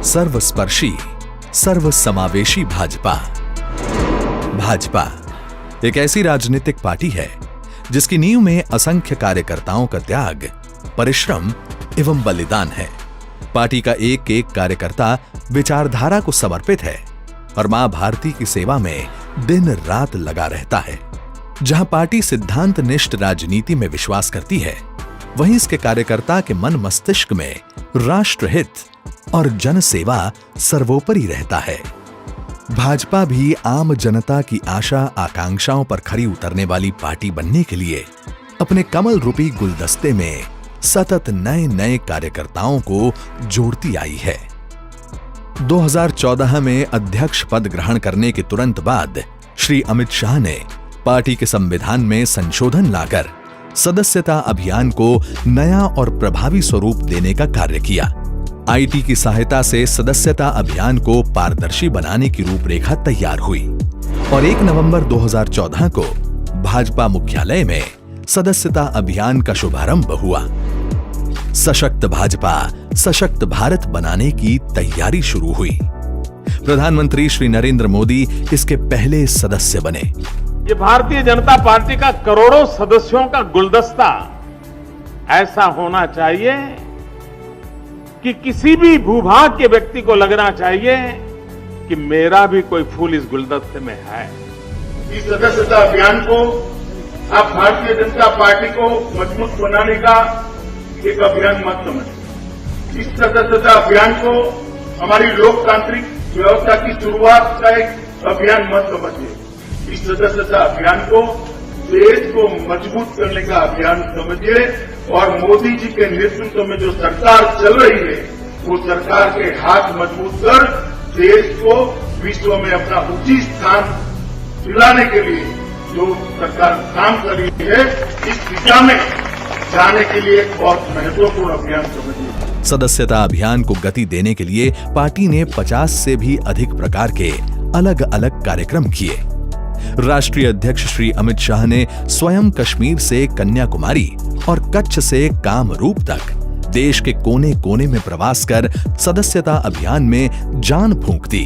सर्वस्पर्शी, सर्वसमावेशी भाजपा। भाजपा एक ऐसी राजनीतिक पार्टी है जिसकी नींव में असंख्य कार्यकर्ताओं का त्याग, परिश्रम एवं बलिदान है। पार्टी का एक एक कार्यकर्ता विचारधारा को समर्पित है और मां भारती की सेवा में दिन रात लगा रहता है। जहां पार्टी सिद्धांत निष्ठ राजनीति में विश्वास करती है, वहीं इसके कार्यकर्ता के मन मस्तिष्क में राष्ट्रहित और जनसेवा सर्वोपरि रहता है। भाजपा भी आम जनता की आशा आकांक्षाओं पर खरी उतरने वाली पार्टी बनने के लिए अपने कमल रूपी गुलदस्ते में सतत नए नए कार्यकर्ताओं को जोड़ती आई है। 2014 में अध्यक्ष पद ग्रहण करने के तुरंत बाद श्री अमित शाह ने पार्टी के संविधान में संशोधन लाकर सदस्यता अभियान को नया और प्रभावी स्वरूप देने का कार्य किया। आईटी की सहायता से सदस्यता अभियान को पारदर्शी बनाने की रूपरेखा तैयार हुई और 1 नवंबर 2014 को भाजपा मुख्यालय में सदस्यता अभियान का शुभारंभ हुआ। सशक्त भाजपा, सशक्त भारत बनाने की तैयारी शुरू हुई। प्रधानमंत्री श्री नरेंद्र मोदी इसके पहले सदस्य बने। ये भारतीय जनता पार्टी का करोड़ों सदस्यों का गुलदस्ता ऐसा होना चाहिए कि किसी भी भूभाग के व्यक्ति को लगना चाहिए कि मेरा भी कोई फूल इस गुलदस्ते में है। इस सदस्यता अभियान को आप भारतीय जनता पार्टी को मजबूत बनाने का एक अभियान मत समझिए। इस सदस्यता अभियान को हमारी लोकतांत्रिक व्यवस्था की शुरुआत का एक अभियान मत समझिए। इस सदस्यता अभियान को देश को मजबूत करने का अभियान समझिए और मोदी जी के नेतृत्व में जो सरकार चल रही है, वो सरकार के हाथ मजबूत कर देश को विश्व में अपना उचित स्थान दिलाने के लिए जो सरकार काम कर रही है, इस दिशा में जाने के लिए एक बहुत महत्वपूर्ण अभियान समझिए। सदस्यता अभियान को गति देने के लिए पार्टी ने 50 से भी अधिक प्रकार के अलग अलग कार्यक्रम किए। राष्ट्रीय अध्यक्ष श्री अमित शाह ने स्वयं कश्मीर से कन्याकुमारी और कच्छ से कामरूप तक देश के कोने कोने में प्रवास कर सदस्यता अभियान में जान फूंक दी।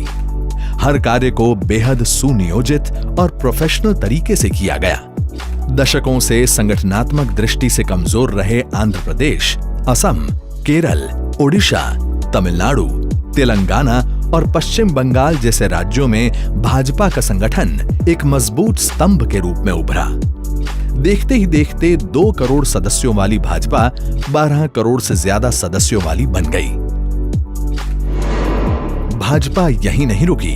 हर कार्य को बेहद सुनियोजित और प्रोफेशनल तरीके से किया गया। दशकों से संगठनात्मक दृष्टि से कमजोर रहे आंध्र प्रदेश, असम, केरल, ओडिशा, तमिलनाडु, तेलंगाना और पश्चिम बंगाल जैसे राज्यों में भाजपा का संगठन एक मजबूत स्तंभ के रूप में उभरा। देखते ही देखते 2 करोड़ सदस्यों वाली भाजपा 12 करोड़ से ज्यादा सदस्यों वाली बन गई। भाजपा यहीं नहीं रुकी।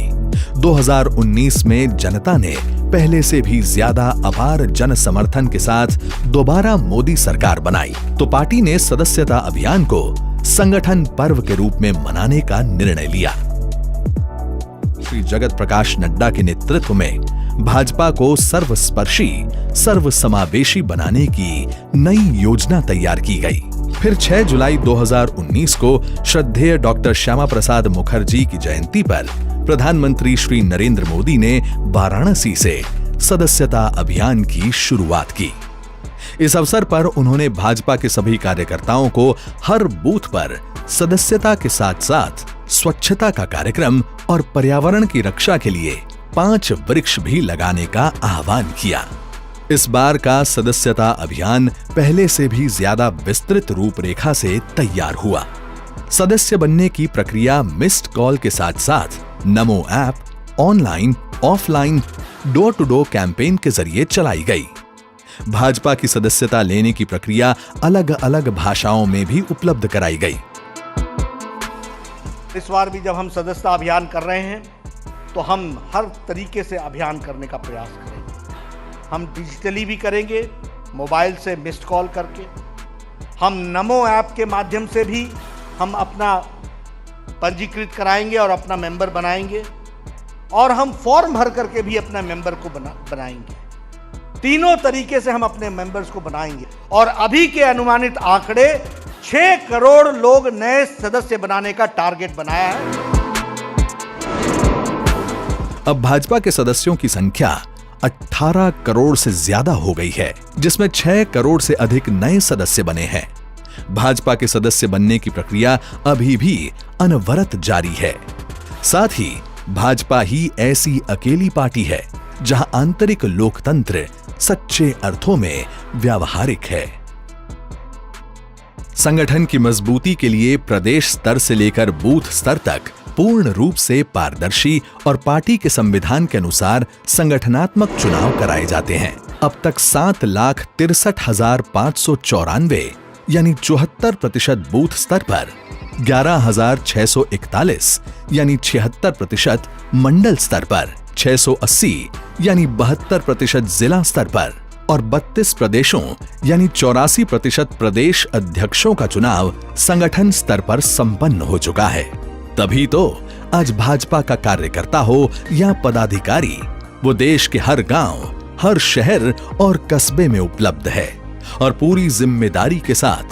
2019 में जनता ने पहले से भी ज्यादा अपार जन समर्थन के साथ दोबारा मोदी सरकार बनाई तो पार्टी ने सदस्यता अभियान को संगठन पर्व के रूप में मनाने का निर्णय लिया। श्री जगत प्रकाश नड्डा के नेतृत्व में भाजपा को सर्वस्पर्शी, सर्वसमावेशी बनाने की नई योजना तैयार की गई। फिर 6 जुलाई 2019 को श्रद्धेय डॉक्टर श्यामा प्रसाद मुखर्जी की जयंती पर प्रधानमंत्री श्री नरेंद्र मोदी ने वाराणसी से सदस्यता अभियान की शुरुआत की। इस अवसर पर उन्होंने भाजपा के सभी कार्यकर्ताओं को हर बूथ पर सदस्यता के साथ साथ स्वच्छता का कार्यक्रम और पर्यावरण की रक्षा के लिए 5 वृक्ष भी लगाने का आह्वान किया। इस बार का सदस्यता अभियान पहले से भी ज्यादा विस्तृत रूपरेखा से तैयार हुआ। सदस्य बनने की प्रक्रिया मिस्ड कॉल के साथ साथ Namo app, online, offline, door to door campaign के जरिए चलाई गई। भाजपा की सदस्यता लेने की प्रक्रिया अलग अलग भाषाओं में भी उपलब्ध कराई गई। इस बार भी जब हम सदस्यता अभियान कर रहे हैं तो हम हर तरीके से अभियान करने का प्रयास करेंगे। हम डिजिटली भी करेंगे, मोबाइल से मिस्ड कॉल करके, हम नमो ऐप के माध्यम से भी हम अपना पंजीकृत कराएंगे और अपना मेंबर बनाएंगे और हम फॉर्म भर करके भी अपना मेंबर को बनाएंगे। तीनों तरीके से हम अपने मेंबर्स को बनाएंगे और अभी के अनुमानित आंकड़े 6 करोड़ लोग नए सदस्य बनाने का टारगेट बनाया है। अब भाजपा के सदस्यों की संख्या 18 करोड़ से ज्यादा हो गई है, जिसमें 6 करोड़ से अधिक नए सदस्य बने हैं। भाजपा के सदस्य बनने की प्रक्रिया अभी भी अनवरत जारी है। साथ ही भाजपा ही ऐसी अकेली पार्टी है जहां आंतरिक लोकतंत्र सच्चे अर्थों में व्यावहारिक है। संगठन की मजबूती के लिए प्रदेश स्तर से लेकर बूथ स्तर तक पूर्ण रूप से पारदर्शी और पार्टी के संविधान के अनुसार संगठनात्मक चुनाव कराए जाते हैं। अब तक 7,63,594 यानी 74% बूथ स्तर पर, 11,641 यानी 76% मंडल स्तर पर, 680 यानी 72% जिला स्तर पर और 32 प्रदेशों यानी 84% प्रदेश अध्यक्षों का चुनाव संगठन स्तर पर संपन्न हो चुका है। तभी तो आज भाजपा का कार्यकर्ता हो या पदाधिकारी, वो देश के हर गांव, हर शहर और कस्बे में उपलब्ध है और पूरी जिम्मेदारी के साथ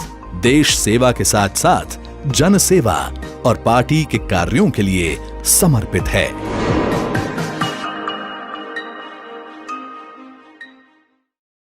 देश सेवा के साथ साथ जन सेवा और पार्टी के कार्यों के लिए समर्पित है।